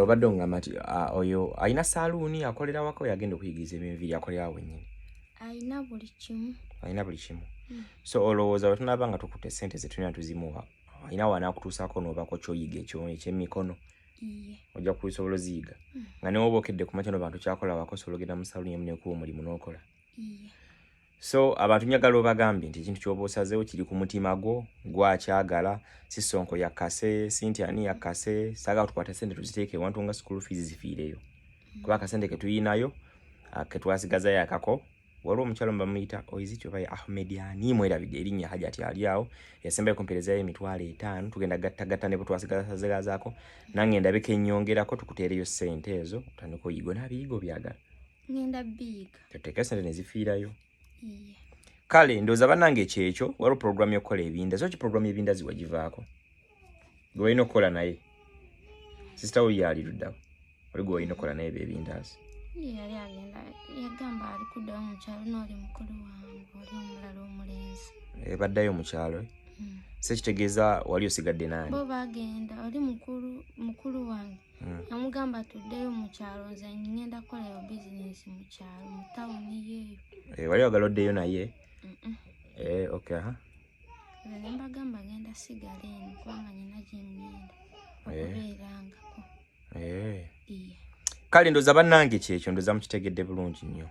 Obadde ongamba nti oyo alina saluuni akolera wako yagenda okuyigiza eby'enviiri akolera awo wennyini? Alina buli kimu. Alina buli kimu. So olowooza bwe tunaaba nga tukutte ssente ze tulina tuzimuwa alina wanaakutuusaako n'obaako ky'oyiga eky'emikono? Iye. Ojja kusobola oziyiga nga newe oba okedde ku makya n'obantu kyakola wako osobola ogenda mu saluuni emu n'ekuwa omulimu n'okola. Iye. So abantu njagala obagambye nti ekintu ky'oba osazeewo kiri ku mutima gwo gwakyagala, si Sonko yakkase, Cynthia ani yakkase, saagala tukwate ssente tuziteeke ewantu nga school fees zifiireyo. Kuba akasente ke tuyinayo ke twasigazayo akako waliwo omukyalo bamuyita Oyiziti oba Ahmed ani mwerabidde erinnya Hajati ali awo yasembayo kumperezayo $5,000 tugenda gatta ne bwe twasigazaako nange ndabika ennyongerako tukuteereyo ssente ezo otandika oyiga n'abiyigo byagala. Ngenda biyiga. Tuteeke ssente ne zifiirayo. Iye. Kale ndowooza bannange ekyekyo waliwo puroguramu y'okukola ebindazi. So puroguramu y'ebindazi wagivaako? Gwe walina okukola naye? Sisita wo yali luddawo. Oli gwe walina okukola naye ebindazi? Yali agenda yagamba ali kuddayo mu kyalo n'oli mukulu wange oli omulala omulenzi. Baddayo mu kyalo? Se kitegeeza wali osigadde naani? Bo bagenda oli mukulu wange. Namugamba tuddeyo mu kyalo nze ngenda kukolayo bizinesi mu kyalo mu tawuni yeeyo. Wali oyagala oddeyo naye? Okay. Ne mbagamba genda sigala eno kubanga nina gye ngenda okubeerangako. Kale ndowooza bannange kyekyo ndowooza mukitegedde bulungi nnyo.